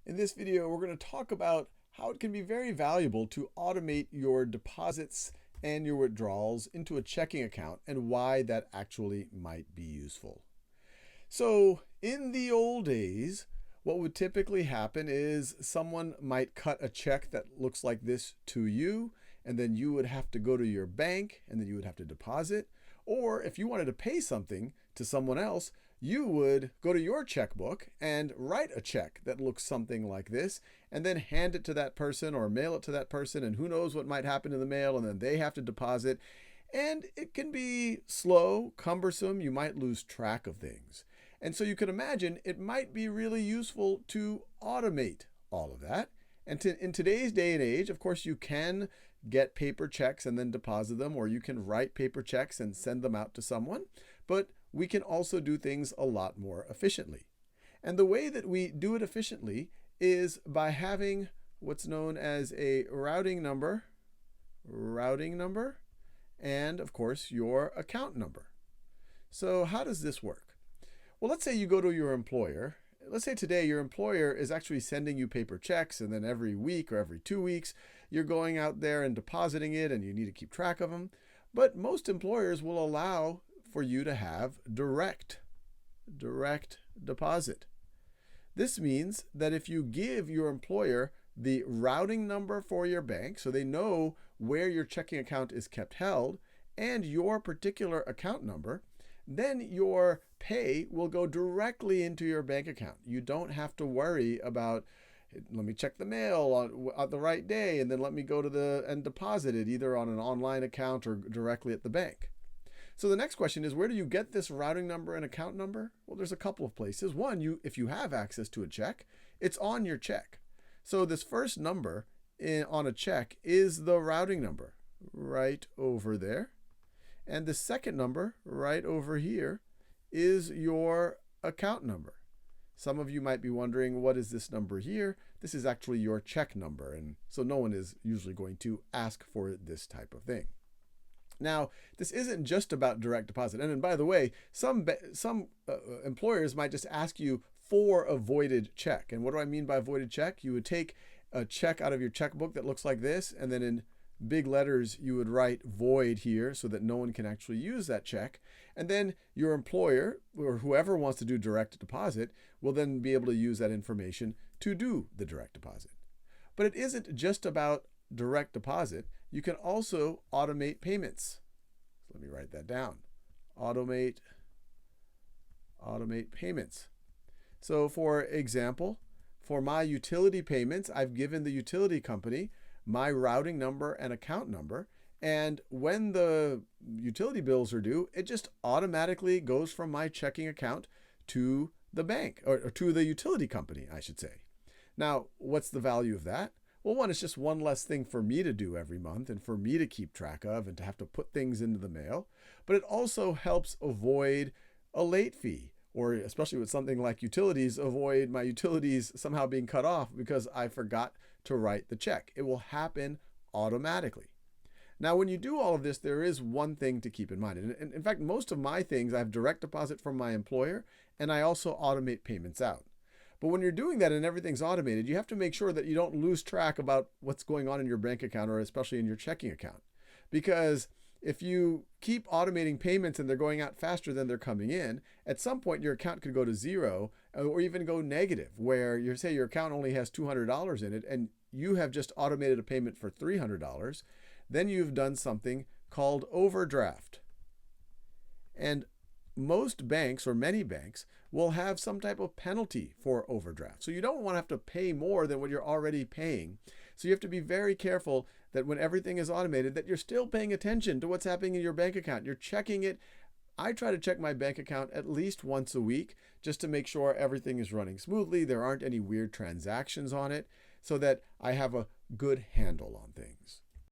In this video, we're going to talk about how it can be very valuable to automate your deposits and your withdrawals into a checking account and why that actually might be useful. So in the old days, what would typically happen is someone might cut a check that looks like this to you, and then you would have to go to your bank and then you would have to deposit. Or if you wanted to pay something to someone else, you would go to your checkbook and write a check that looks something like this and then hand it to that person or mail it to that person, and who knows what might happen in the mail, and then they have to deposit. And it can be slow, cumbersome, you might lose track of things. And so you can imagine it might be really useful to automate all of that. And in today's day and age, of course, you can get paper checks and then deposit them, or you can write paper checks and send them out to someone. But we can also do things a lot more efficiently. And the way that we do it efficiently is by having what's known as a routing number, and of course your account number. So how does this work? Well, let's say you go to your employer. Let's say today your employer is actually sending you paper checks, and then every week or every 2 weeks, you're going out there and depositing it, and you need to keep track of them. But most employers will allow for you to have direct deposit. This means that if you give your employer the routing number for your bank, so they know where your checking account is kept held, and your particular account number, then your pay will go directly into your bank account. You don't have to worry about, let me check the mail on the right day, and then let me go to and deposit it either on an online account or directly at the bank. So the next question is, where do you get this routing number and account number? Well, there's a couple of places. One, if you have access to a check, it's on your check. So this first number on a check is the routing number right over there. And the second number right over here is your account number. Some of you might be wondering, what is this number here? This is actually your check number. And so no one is usually going to ask for this type of thing. Now, this isn't just about direct deposit. And by the way, some employers might just ask you for a voided check. And what do I mean by voided check? You would take a check out of your checkbook that looks like this, and then in big letters, you would write void here so that no one can actually use that check. And then your employer, or whoever wants to do direct deposit, will then be able to use that information to do the direct deposit. But it isn't just about direct deposit. You can also automate payments. So let me write that down. Automate payments. So for example, for my utility payments, I've given the utility company my routing number and account number, and when the utility bills are due, it just automatically goes from my checking account to the bank, or to the utility company, I should say. Now, what's the value of that? Well, one, it's just one less thing for me to do every month and for me to keep track of and to have to put things into the mail, but it also helps avoid a late fee, or especially with something like utilities, avoid my utilities somehow being cut off because I forgot to write the check. It will happen automatically. Now, when you do all of this, there is one thing to keep in mind. And in fact, most of my things, I have direct deposit from my employer, and I also automate payments out. But when you're doing that and everything's automated, you have to make sure that you don't lose track about what's going on in your bank account, or especially in your checking account. Because if you keep automating payments and they're going out faster than they're coming in, at some point your account could go to zero or even go negative, where you say your account only has $200 in it and you have just automated a payment for $300. Then you've done something called overdraft. And most banks, or many banks, will have some type of penalty for overdraft. So you don't want to have to pay more than what you're already paying. So you have to be very careful that when everything is automated, that you're still paying attention to what's happening in your bank account. You're checking it. I try to check my bank account at least once a week just to make sure everything is running smoothly. There aren't any weird transactions on it, so that I have a good handle on things.